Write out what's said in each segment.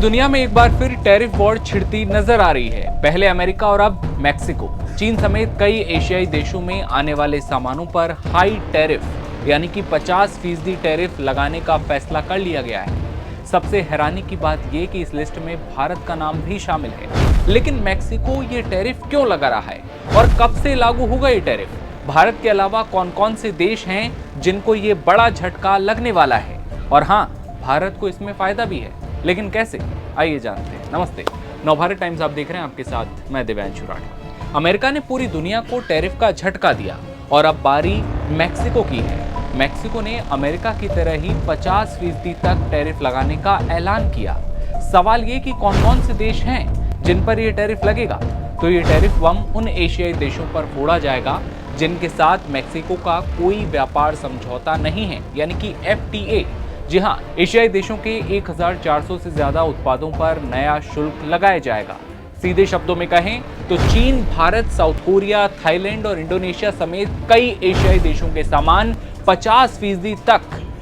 दुनिया में एक बार फिर टैरिफ वॉर छिड़ती नजर आ रही है। पहले अमेरिका और अब मैक्सिको, चीन समेत कई एशियाई देशों में आने वाले सामानों पर हाई टैरिफ यानी कि 50% टैरिफ लगाने का फैसला कर लिया गया है। सबसे हैरानी की बात यह कि इस लिस्ट में भारत का नाम भी शामिल है। लेकिन मैक्सिको ये टैरिफ क्यों लगा रहा है और कब से लागू होगा ये टैरिफ? भारत के अलावा कौन कौन से देश हैं जिनको ये बड़ा झटका लगने वाला है? और हाँ, भारत को इसमें फायदा भी है, लेकिन कैसे? आइए जानते हैं। नमस्ते, नवभारत टाइम्स आप देख रहे हैं, आपके साथ मैं दिव्यांशु राठौर। अमेरिका ने पूरी दुनिया को टैरिफ का झटका दिया और अब बारी मैक्सिको की है। मैक्सिको ने अमेरिका की तरह ही 50% तक टैरिफ लगाने का ऐलान किया। सवाल ये कि कौन कौन से देश हैं जिन पर यह टैरिफ लगेगा? तो ये टैरिफ बम उन एशियाई देशों पर फोड़ा जाएगा जिनके साथ मैक्सिको का कोई व्यापार समझौता नहीं है, यानी कि FTA। जी हाँ, एशियाई देशों के 1400 से ज्यादा उत्पादों पर नया शुल्क लगाया जाएगा। सीधे शब्दों में कहें तो चीन, भारत, साउथ कोरिया, थाईलैंड और इंडोनेशिया समेत कई एशियाई देशों के सामान 50% तक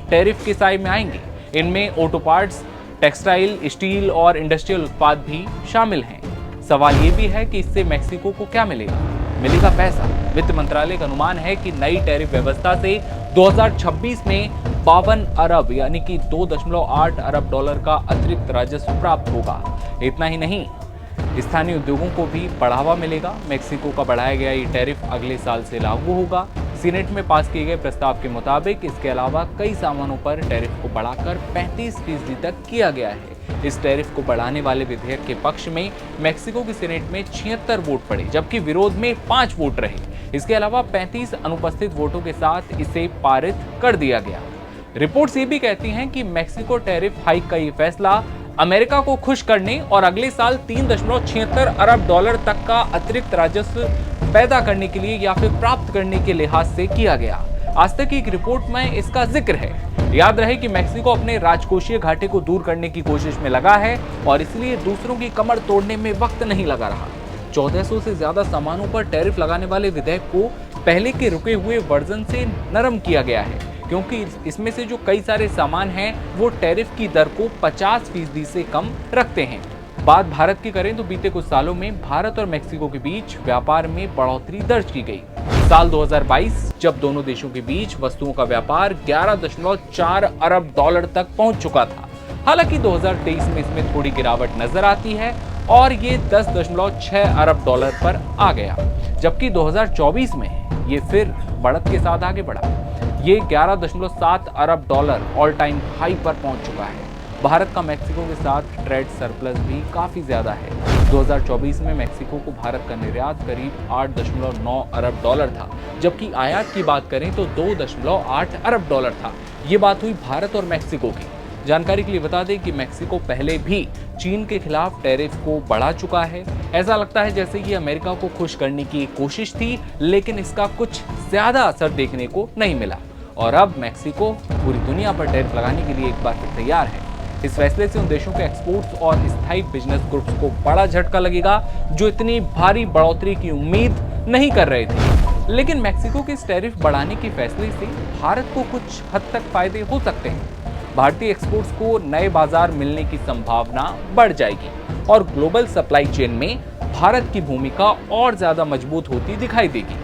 टैरिफ के साए में आएंगे। इनमें ऑटो पार्ट्स, टेक्सटाइल, स्टील और इंडस्ट्रियल उत्पाद भी शामिल हैं। सवाल ये भी है कि इससे मैक्सिको को क्या मिलेगा? मिलेगा पैसा। वित्त मंत्रालय का अनुमान है कि नई टैरिफ व्यवस्था से 2026 में 52 अरब यानी कि 2.8 अरब डॉलर का अतिरिक्त राजस्व प्राप्त होगा। इतना ही नहीं, स्थानीय उद्योगों को भी बढ़ावा मिलेगा। मैक्सिको का बढ़ाया गया ये टैरिफ अगले साल से लागू होगा। सीनेट में पास किए गए प्रस्ताव के मुताबिक इसके अलावा कई सामानों पर टैरिफ को बढ़ाकर 35% तक किया गया है। इस टैरिफ को बढ़ाने वाले विधेयक के पक्ष में मैक्सिको की सीनेट में 76 वोट पड़े, जबकि विरोध में 5 वोट रहे। इसके अलावा 35 अनुपस्थित वोटों के साथ इसे पारित कर दिया गया। रिपोर्ट्स ये भी कहती हैं कि मैक्सिको टैरिफ हाइक का ये फैसला अमेरिका को खुश करने और अगले साल 3.76 अरब डॉलर तक का अतिरिक्त राजस्व पैदा करने के लिए या फिर प्राप्त करने के लिहाज से किया गया। आज तक की एक रिपोर्ट में इसका जिक्र है। याद रहे कि मैक्सिको अपने राजकोषीय घाटे को दूर करने की कोशिश में लगा है और इसलिए दूसरों की कमर तोड़ने में वक्त नहीं लगा रहा। 1400 से ज्यादा सामानों पर टैरिफ लगाने वाले विधेयक को पहले के रुके हुए वर्जन से नरम किया गया है, क्योंकि इसमें से जो कई सारे सामान हैं वो टैरिफ की दर को 50% से कम रखते हैं। बात भारत की करें तो बीते कुछ सालों में भारत और मैक्सिको के बीच व्यापार में बढ़ोतरी दर्ज की गई। साल 2022 जब दोनों देशों के बीच वस्तुओं का व्यापार 11.4 अरब डॉलर तक पहुंच चुका था। हालांकि 2023 में इसमें थोड़ी गिरावट नजर आती है और ये 10.6 अरब डॉलर पर आ गया, जबकि 2024 में ये फिर बढ़त के साथ आगे बढ़ा। ये 11.7 अरब डॉलर ऑल टाइम हाई पर पहुंच चुका है। भारत का मैक्सिको के साथ ट्रेड सरप्लस भी काफी ज्यादा है। 2024 में मैक्सिको को भारत का निर्यात करीब 8.9 अरब डॉलर था, जबकि आयात की बात करें तो 2.8 अरब डॉलर था। ये बात हुई भारत और मैक्सिको की। जानकारी के लिए बता दें कि मैक्सिको पहले भी चीन के खिलाफ टैरिफ को बढ़ा चुका है। ऐसा लगता है जैसे ये अमेरिका को खुश करने की कोशिश थी, लेकिन इसका कुछ ज्यादा असर देखने को नहीं मिला और अब मैक्सिको पूरी दुनिया पर टैरिफ लगाने के लिए एक बार फिर तैयार है। इस फैसले से उन देशों के एक्सपोर्ट्स और स्थायी बिजनेस ग्रुप्स को बड़ा झटका लगेगा जो इतनी भारी बढ़ोतरी की उम्मीद नहीं कर रहे थे। लेकिन मैक्सिको के इस टैरिफ बढ़ाने के फैसले से भारत को कुछ हद तक फायदे हो सकते हैं। भारतीय एक्सपोर्ट्स को नए बाजार मिलने की संभावना बढ़ जाएगी और ग्लोबल सप्लाई चेन में भारत की भूमिका और ज्यादा मजबूत होती दिखाई देगी।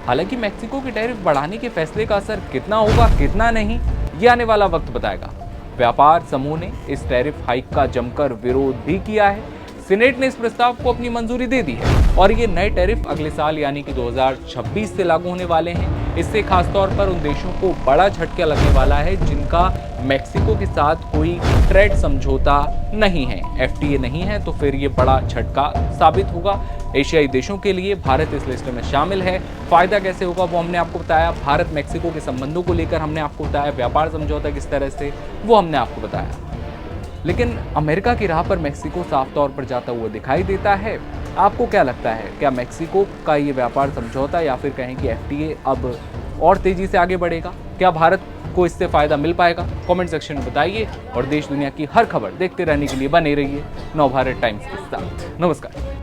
हालांकि मैक्सिको के टैरिफ बढ़ाने के फैसले का असर कितना होगा, कितना नहीं, ये आने वाला वक्त बताएगा। व्यापार समूह ने इस टैरिफ हाइक का जमकर विरोध भी किया है। सीनेट ने इस प्रस्ताव को अपनी मंजूरी दे दी है और ये नए टैरिफ अगले साल यानी कि 2026 से लागू होने वाले हैं। इससे खासतौर पर उन देशों को बड़ा झटका लगने वाला है जिनका मैक्सिको के साथ कोई ट्रेड समझौता नहीं है, FTA नहीं है, तो फिर ये बड़ा झटका साबित होगा। एशियाई देशों के लिए भारत इस लिस्ट में शामिल है। फायदा कैसे होगा वो हमने आपको बताया। भारत मैक्सिको के संबंधों को लेकर हमने आपको बताया। व्यापार समझौता किस तरह से, वो हमने आपको बताया। लेकिन अमेरिका की राह पर मैक्सिको साफ तौर पर जाता हुआ दिखाई देता है। आपको क्या लगता है, क्या मैक्सिको का ये व्यापार समझौता या फिर कहें कि FTA अब और तेजी से आगे बढ़ेगा? क्या भारत को इससे फायदा मिल पाएगा? कमेंट सेक्शन में बताइए और देश दुनिया की हर खबर देखते रहने के लिए बने रहिए नवभारत टाइम्स के साथ। नमस्कार।